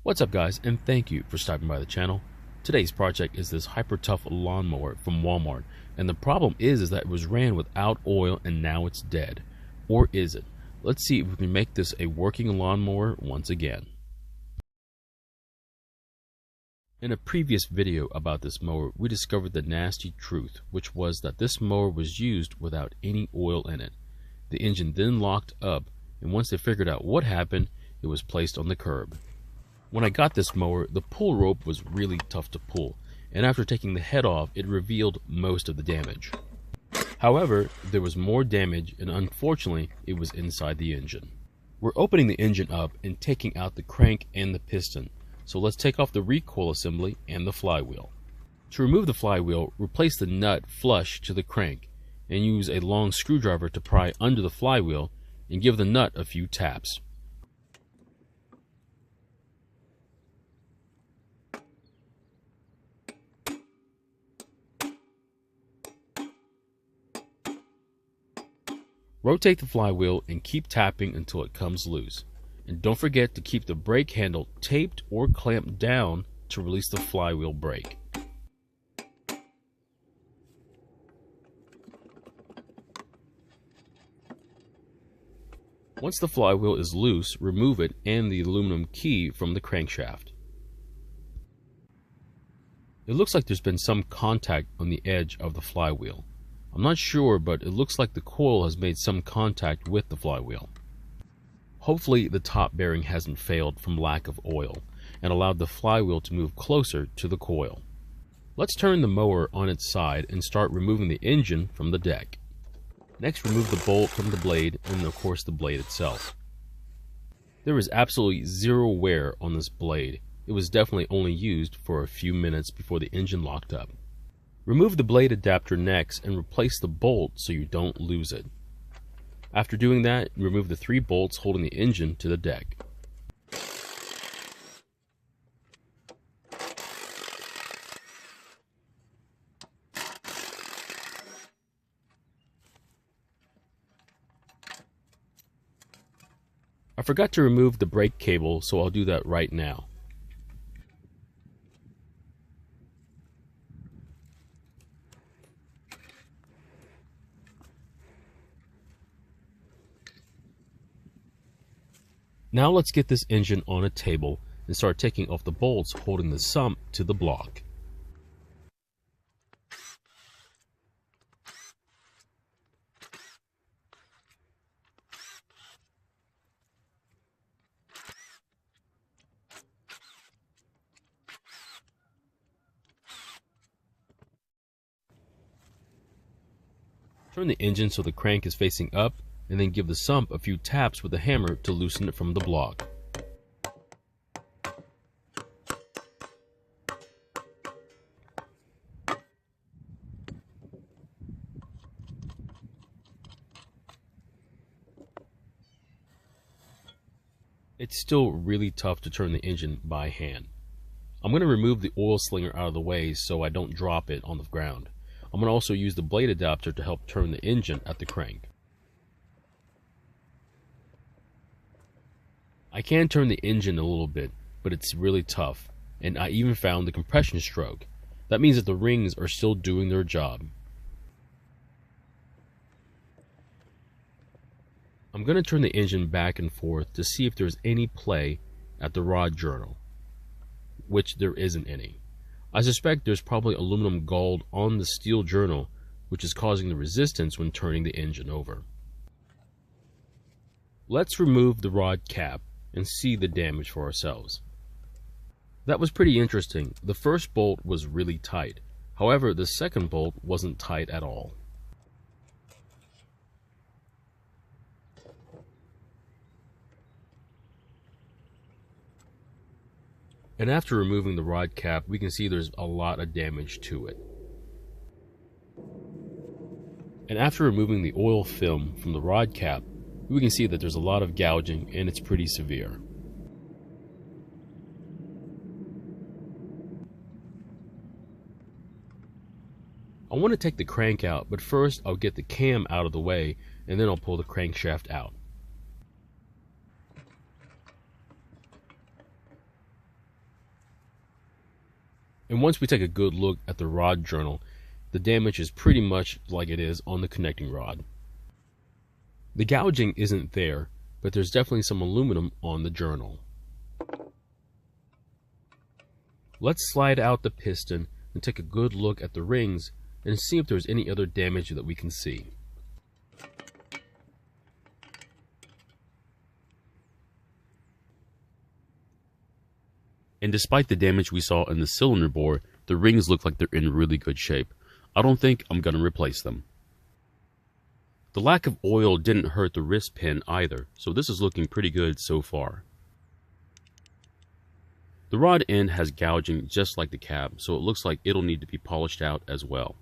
What's up guys, and thank you for stopping by the channel. Today's project is this hyper tough lawnmower from Walmart, and the problem is that it was ran without oil and now it's dead. Or is it? Let's see if we can make this a working lawnmower once again. In a previous video about this mower, we discovered the nasty truth, which was that this mower was used without any oil in it. The engine then locked up, and once they figured out what happened, it was placed on the curb. When I got this mower, the pull rope was really tough to pull, and after taking the head off, it revealed most of the damage. However, there was more damage, and unfortunately, it was inside the engine. We're opening the engine up and taking out the crank and the piston, so let's take off the recoil assembly and the flywheel. To remove the flywheel, replace the nut flush to the crank, and use a long screwdriver to pry under the flywheel and give the nut a few taps. Rotate the flywheel and keep tapping until it comes loose. And don't forget to keep the brake handle taped or clamped down to release the flywheel brake. Once the flywheel is loose, remove it and the aluminum key from the crankshaft. It looks like there's been some contact on the edge of the flywheel. I'm not sure, but it looks like the coil has made some contact with the flywheel. Hopefully the top bearing hasn't failed from lack of oil and allowed the flywheel to move closer to the coil. Let's turn the mower on its side and start removing the engine from the deck. Next, remove the bolt from the blade and of course the blade itself. There is absolutely zero wear on this blade. It was definitely only used for a few minutes before the engine locked up. Remove the blade adapter next and replace the bolt so you don't lose it. After doing that, remove the 3 bolts holding the engine to the deck. I forgot to remove the brake cable, so I'll do that right now. Now let's get this engine on a table and start taking off the bolts holding the sump to the block. Turn the engine so the crank is facing up, and then give the sump a few taps with a hammer to loosen it from the block. It's still really tough to turn the engine by hand. I'm going to remove the oil slinger out of the way so I don't drop it on the ground. I'm going to also use the blade adapter to help turn the engine at the crank. I can turn the engine a little bit, but it's really tough, and I even found the compression stroke. That means that the rings are still doing their job. I'm going to turn the engine back and forth to see if there's any play at the rod journal, which there isn't any. I suspect there's probably aluminum galled on the steel journal, which is causing the resistance when turning the engine over. Let's remove the rod cap and see the damage for ourselves. That was pretty interesting. The first bolt was really tight. However, the second bolt wasn't tight at all. And after removing the rod cap, we can see there's a lot of damage to it. And after removing the oil film from the rod cap, we can see that there's a lot of gouging and it's pretty severe. I want to take the crank out, but first I'll get the cam out of the way and then I'll pull the crankshaft out. And once we take a good look at the rod journal, the damage is pretty much like it is on the connecting rod. The gouging isn't there, but there's definitely some aluminum on the journal. Let's slide out the piston and take a good look at the rings and see if there's any other damage that we can see. And despite the damage we saw in the cylinder bore, the rings look like they're in really good shape. I don't think I'm going to replace them. The lack of oil didn't hurt the wrist pin either, so this is looking pretty good so far. The rod end has gouging just like the cab, so it looks like it'll need to be polished out as well.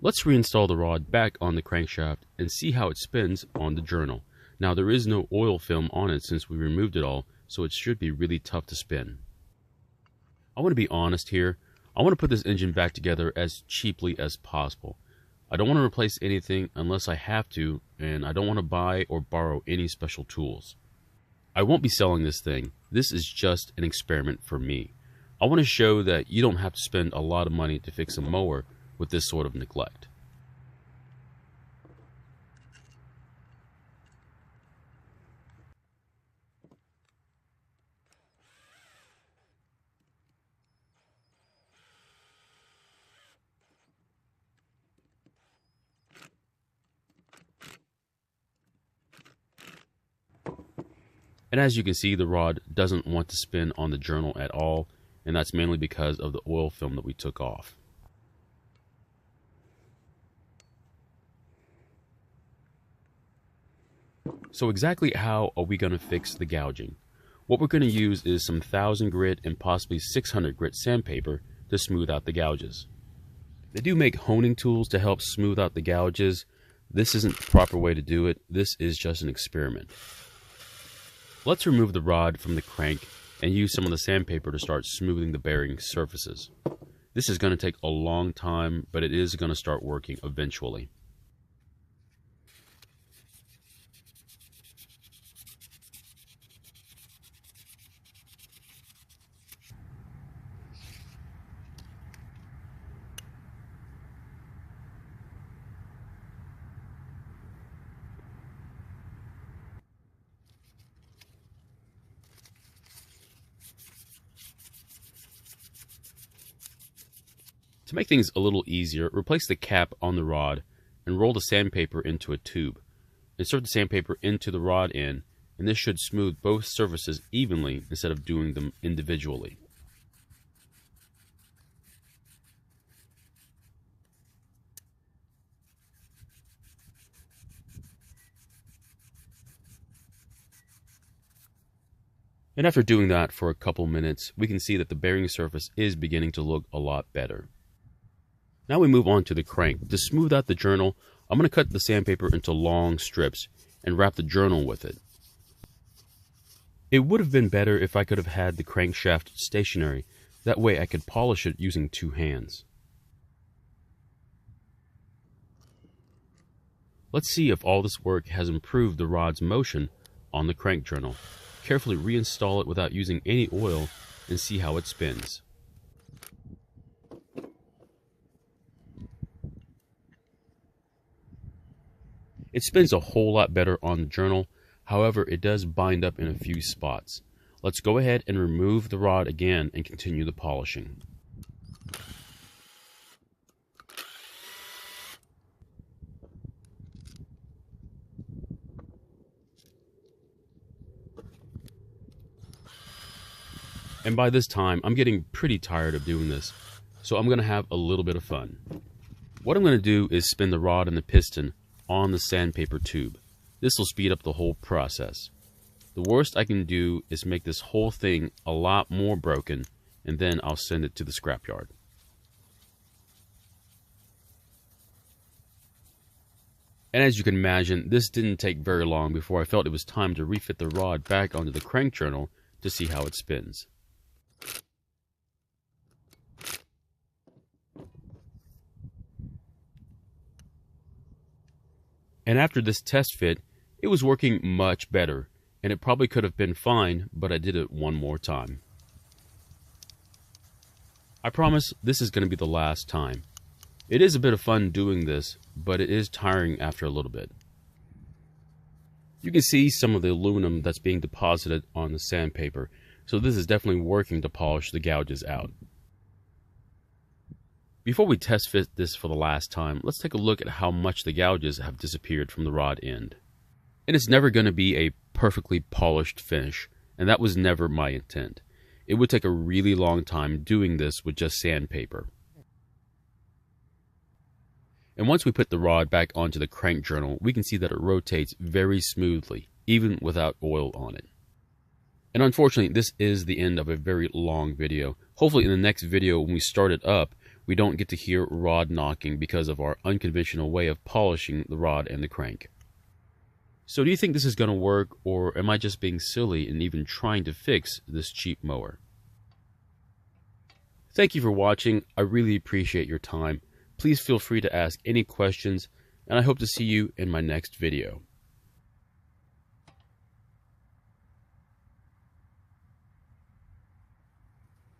Let's reinstall the rod back on the crankshaft and see how it spins on the journal. Now there is no oil film on it since we removed it all, so it should be really tough to spin. I want to be honest here. I want to put this engine back together as cheaply as possible. I don't want to replace anything unless I have to, and I don't want to buy or borrow any special tools. I won't be selling this thing. This is just an experiment for me. I want to show that you don't have to spend a lot of money to fix a mower with this sort of neglect. And as you can see, the rod doesn't want to spin on the journal at all, and that's mainly because of the oil film that we took off. So exactly how are we going to fix the gouging? What we're going to use is some 1000 grit and possibly 600 grit sandpaper to smooth out the gouges. They do make honing tools to help smooth out the gouges. This isn't the proper way to do it. This is just an experiment. Let's remove the rod from the crank and use some of the sandpaper to start smoothing the bearing surfaces. This is going to take a long time, but it is going to start working eventually. To make things a little easier, replace the cap on the rod and roll the sandpaper into a tube. Insert the sandpaper into the rod end, and this should smooth both surfaces evenly instead of doing them individually. And after doing that for a couple minutes, we can see that the bearing surface is beginning to look a lot better. Now we move on to the crank. To smooth out the journal, I'm going to cut the sandpaper into long strips and wrap the journal with it. It would have been better if I could have had the crankshaft stationary. That way I could polish it using two hands. Let's see if all this work has improved the rod's motion on the crank journal. Carefully reinstall it without using any oil and see how it spins. It spins a whole lot better on the journal, however it does bind up in a few spots. Let's go ahead and remove the rod again and continue the polishing. And by this time, I'm getting pretty tired of doing this, so I'm going to have a little bit of fun. What I'm going to do is spin the rod and the piston on the sandpaper tube. This will speed up the whole process. The worst I can do is make this whole thing a lot more broken, and then I'll send it to the scrapyard. And as you can imagine, this didn't take very long before I felt it was time to refit the rod back onto the crank journal to see how it spins. And after this test fit, it was working much better, and it probably could have been fine, but I did it one more time. I promise this is going to be the last time. It is a bit of fun doing this, but it is tiring after a little bit. You can see some of the aluminum that's being deposited on the sandpaper, so this is definitely working to polish the gouges out. Before we test fit this for the last time, let's take a look at how much the gouges have disappeared from the rod end. And it's never going to be a perfectly polished finish, and that was never my intent. It would take a really long time doing this with just sandpaper. And once we put the rod back onto the crank journal, we can see that it rotates very smoothly, even without oil on it. And unfortunately, this is the end of a very long video. Hopefully in the next video, when we start it up, we don't get to hear rod knocking because of our unconventional way of polishing the rod and the crank. So do you think this is going to work, or am I just being silly and even trying to fix this cheap mower? Thank you for watching. I really appreciate your time. Please feel free to ask any questions, and I hope to see you in my next video.